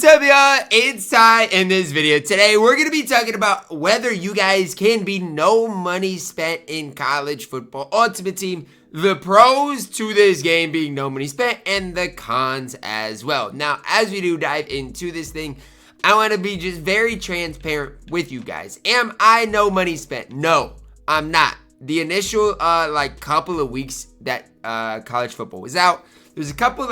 What's up, y'all? It's Ty. In this video today, we're going to be talking about whether you guys can be no money spent in college football ultimate team, the pros to this game being no money spent, and the cons as well. Now, as we do dive into this thing, I want to be just very transparent with you guys. Am I no money spent? No, I'm not. The initial couple of weeks that college football was out, there's a couple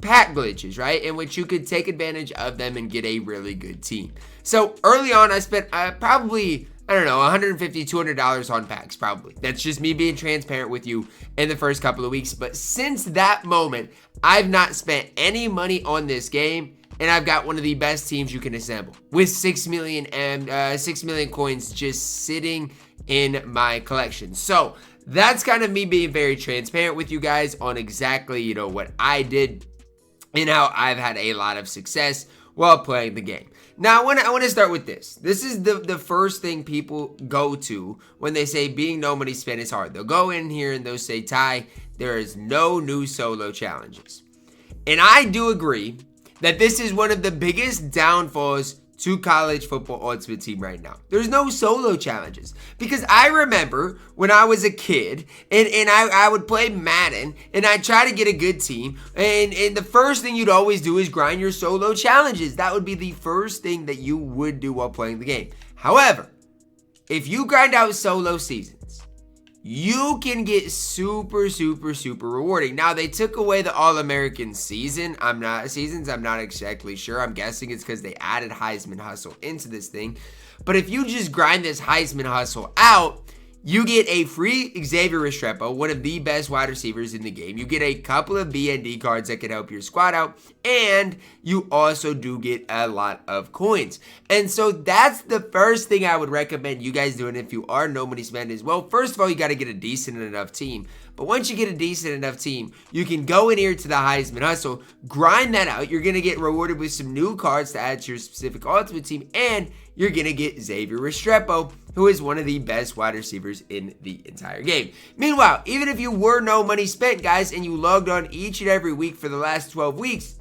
pack glitches, right, in which you could take advantage of them and get a really good team. So early on, I spent probably, I don't know, $150, $200 on packs, probably. That's just me being transparent with you in the first couple of weeks. But since that moment, I've not spent any money on this game, and I've got one of the best teams you can assemble with 6 million coins just sitting in my collection. So that's kind of me being very transparent with you guys on exactly, what I did and how I've had a lot of success while playing the game. Now, I want to start with this. This is the first thing people go to when they say being no money spent is hard. They'll go in here and they'll say, Ty, there is no new solo challenges. And I do agree that this is one of the biggest downfalls to college football ultimate team right now. There's no solo challenges. Because I remember when I was a kid and I would play Madden and I'd try to get a good team, and the first thing you'd always do is grind your solo challenges. That would be the first thing that you would do while playing the game. However, if you grind out solo seasons, you can get super rewarding. Now, they took away the All-American season. I'm not exactly sure. I'm guessing it's because they added Heisman Hustle into this thing. But if you just grind this Heisman Hustle out, you get a free Xavier Restrepo, one of the best wide receivers in the game. You get a couple of BND cards that can help your squad out, and you also do get a lot of coins. And so that's the first thing I would recommend you guys doing if you are no money spent as well. First of all, you got to get a decent enough team. But once you get a decent enough team, you can go in here to the Heisman Hustle, grind that out. You're going to get rewarded with some new cards to add to your specific ultimate team, and you're going to get Xavier Restrepo, who is one of the best wide receivers in the entire game. Meanwhile, even if you were no money spent, guys, and you logged on each and every week for the last 12 weeks,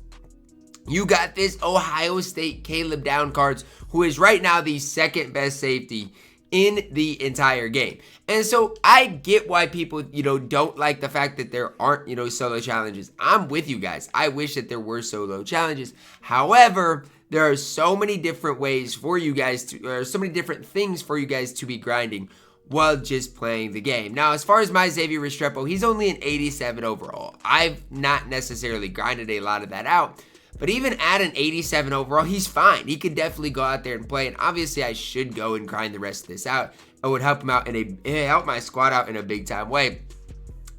you got this Ohio State Caleb Down cards, who is right now the second best safety in the entire game. And so I get why people, don't like the fact that there aren't, solo challenges. I'm with you guys. I wish that there were solo challenges. However, there are so many different ways for you guys to, so many different things for you guys to be grinding while just playing the game. Now, as far as my Xavier Restrepo, he's only an 87 overall. I've not necessarily grinded a lot of that out, but even at an 87 overall, he's fine. He could definitely go out there and play, and obviously I should go and grind the rest of this out. It would help him out help my squad out in a big time way.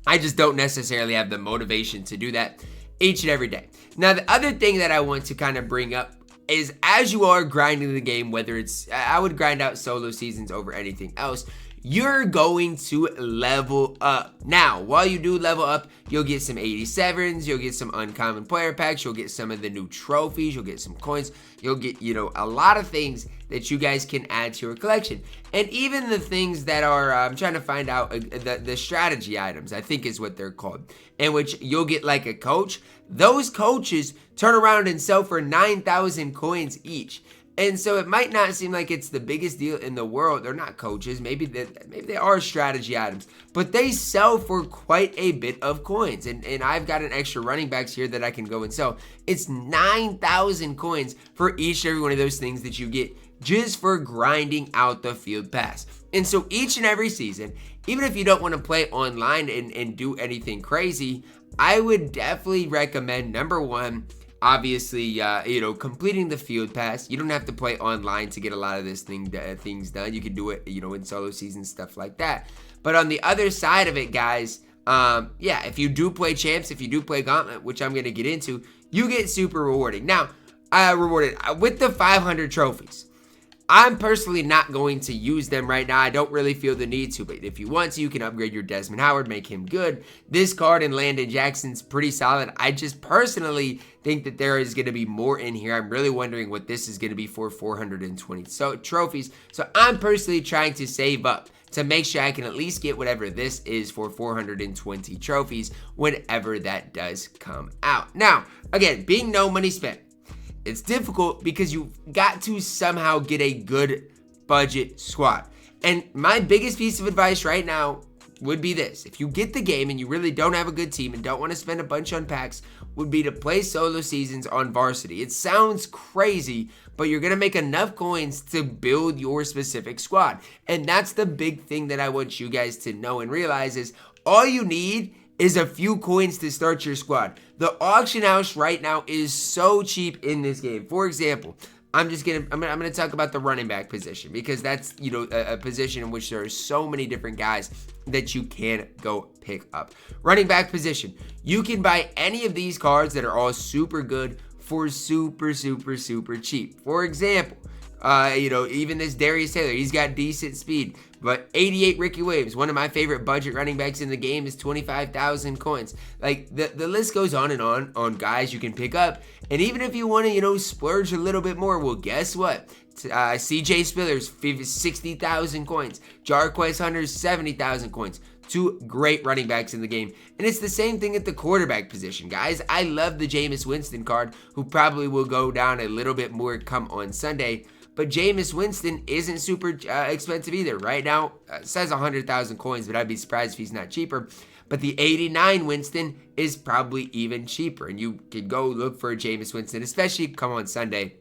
I just don't necessarily have the motivation to do that each and every day. Now, the other thing that I want to kind of bring up is as you are grinding the game, whether it's, I would grind out solo seasons over anything else, you're going to level up. Now, while you do level up, you'll get some 87s, you'll get some uncommon player packs, you'll get some of the new trophies, you'll get some coins, you'll get, a lot of things that you guys can add to your collection. And even the things that are, I'm trying to find out, the strategy items, I think is what they're called, in which you'll get like a coach. Those coaches turn around and sell for 9,000 coins each. And so it might not seem like it's the biggest deal in the world. They're not coaches. Maybe they are strategy items. But they sell for quite a bit of coins. And I've got an extra running backs here that I can go and sell. It's 9,000 coins for each and every one of those things that you get just for grinding out the field pass. And so each and every season, even if you don't want to play online and do anything crazy, I would definitely recommend, number one, obviously, completing the field pass. You don't have to play online to get a lot of this things done. You can do it, in solo season, stuff like that. But on the other side of it, guys, if you do play champs, if you do play gauntlet, which I'm going to get into, you get super rewarding. Now, rewarded with the 500 trophies. I'm personally not going to use them right now. I don't really feel the need to, but if you want to, you can upgrade your Desmond Howard, make him good. This card and Landon Jackson's pretty solid. I just personally think that there is going to be more in here. I'm really wondering what this is going to be for 420 trophies. So I'm personally trying to save up to make sure I can at least get whatever this is for 420 trophies whenever that does come out. Now, again, being no money spent, it's difficult because you've got to somehow get a good budget squad. And my biggest piece of advice right now would be this. If you get the game and you really don't have a good team and don't want to spend a bunch on packs, would be to play solo seasons on varsity. It sounds crazy, but you're going to make enough coins to build your specific squad. And that's the big thing that I want you guys to know and realize is all you need is a few coins to start your squad. The auction house right now is so cheap in this game. For example, I'm gonna talk about the running back position because that's, you know, a position in which there are so many different guys that you can go pick up. Running back position, you can buy any of these cards that are all super good for super cheap. For example, you know, even this Darius Taylor, he's got decent speed. But 88 Ricky Williams, one of my favorite budget running backs in the game, is 25,000 coins. Like, the list goes on and on guys you can pick up. And even if you want to, you know, splurge a little bit more, well, guess what? CJ Spiller's 60,000 coins. Jarquez Hunter's 70,000 coins. Two great running backs in the game. And it's the same thing at the quarterback position, guys. I love the Jameis Winston card, who probably will go down a little bit more come on Sunday. But Jameis Winston isn't super expensive either. Right now, it says 100,000 coins, but I'd be surprised if he's not cheaper. But the 89 Winston is probably even cheaper. And you can go look for a Jameis Winston, especially come on Sunday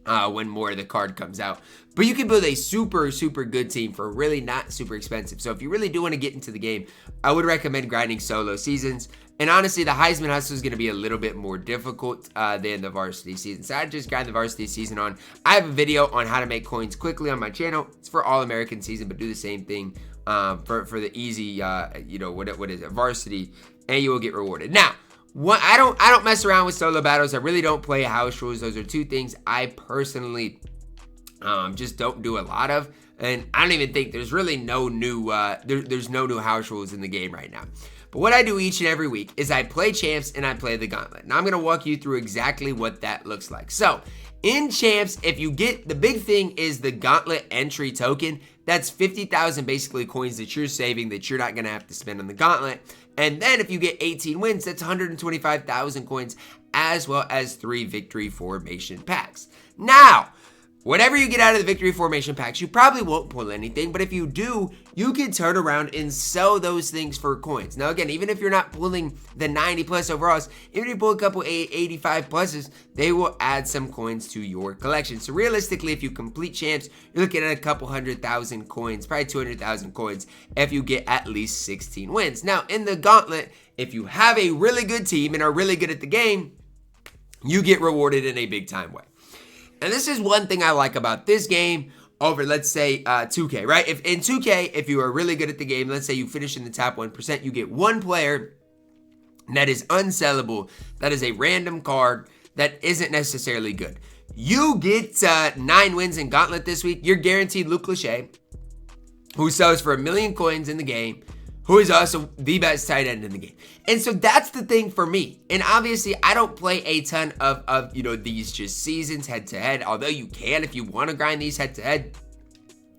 when more of the card comes out. But you can build a super good team for really not super expensive. So if you really do want to get into the game, I would recommend grinding solo seasons. And honestly, the Heisman Hustle is going to be a little bit more difficult than the varsity season. So I'd just grind the varsity season on. I have a video on how to make coins quickly on my channel. It's for all American season, but do the same thing for the easy, you know, what is it, varsity, and you will get rewarded. Now, I don't mess around with solo battles. I really don't play house rules. Those are two things I personally just don't do a lot of. And I don't even think there's really no new, there's no new house rules in the game right now. But what I do each and every week is I play champs and I play the gauntlet. Now I'm going to walk you through exactly what that looks like. So in champs, if you get, the big thing is the gauntlet entry token. That's 50,000 basically coins that you're saving that you're not going to have to spend on the gauntlet. And then if you get 18 wins, that's 125,000 coins as well as 3 victory formation packs. Now, whatever you get out of the victory formation packs, you probably won't pull anything, but if you do, you can turn around and sell those things for coins. Now again, even if you're not pulling the 90 plus overalls, even if you pull a couple 85 pluses, they will add some coins to your collection. So realistically, if you complete champs, you're looking at a couple 100,000 coins, probably 200,000 coins if you get at least 16 wins. Now in the gauntlet, if you have a really good team and are really good at the game, you get rewarded in a big time way. And this is one thing I like about this game over, let's say, 2K, right? If in 2K, if you are really good at the game, let's say you finish in the top 1%, you get one player that is unsellable, that is a random card that isn't necessarily good. You get 9 wins in Gauntlet this week. You're guaranteed Luke Lachey, who sells for 1 million coins in the game, who is also the best tight end in the game. And so that's the thing for me. And obviously, I don't play a ton of you know, these just seasons head-to-head, although you can if you want to grind these head-to-head.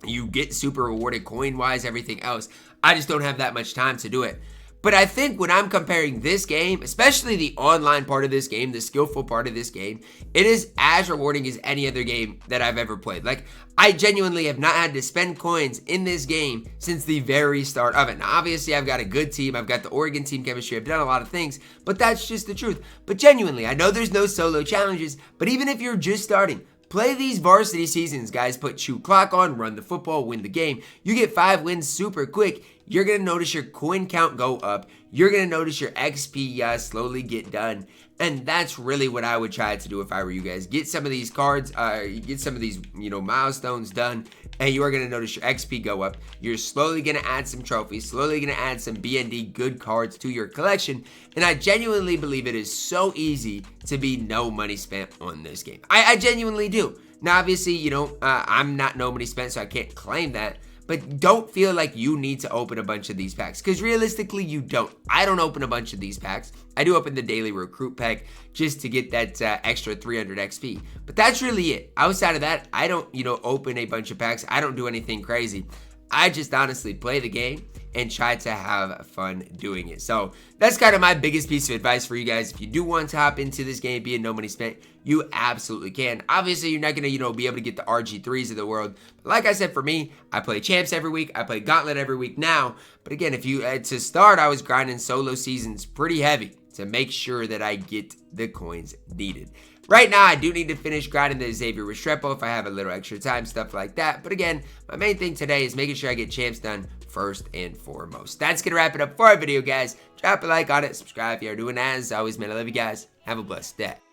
You get super rewarded coin-wise, everything else. I just don't have that much time to do it. But I think when I'm comparing this game, especially the online part of this game, the skillful part of this game, it is as rewarding as any other game that I've ever played. Like, I genuinely have not had to spend coins in this game since the very start of it. Now, obviously, I've got a good team. I've got the Oregon team chemistry. I've done a lot of things, but that's just the truth. But genuinely, I know there's no solo challenges, but even if you're just starting, play these varsity seasons, guys. Put Chuflocka on, run the football, win the game. You get 5 wins super quick. You're going to notice your coin count go up. You're going to notice your XP slowly get done. And that's really what I would try to do if I were you guys. Get some of these cards, get some of these, you know, milestones done. and you are going to notice your XP go up. You're slowly going to add some trophies, slowly going to add some BND good cards to your collection, and I genuinely believe it is so easy to be no money spent on this game. I genuinely do. Now, obviously, you know, I'm not no money spent, so I can't claim that. But don't feel like you need to open a bunch of these packs, because realistically, you don't. I don't open a bunch of these packs. I do open the daily recruit pack just to get that extra 300 XP. But that's really it. Outside of that, I don't, you know, open a bunch of packs. I don't do anything crazy. I just honestly play the game and try to have fun doing it. So that's kind of my biggest piece of advice for you guys. If you do want to hop into this game being no money spent, you absolutely can. Obviously, you're not going to, you know, be able to get the RG3s of the world. But like I said, for me, I play champs every week. I play gauntlet every week now. But again, if you, to start, I was grinding solo seasons pretty heavy to make sure that I get the coins needed. Right now, I do need to finish grinding the Xavier Restrepo if I have a little extra time, stuff like that. But again, my main thing today is making sure I get champs done first and foremost. That's going to wrap it up for our video, guys. Drop a like on it, subscribe if you are doing as always, man. I love you guys. Have a blessed day.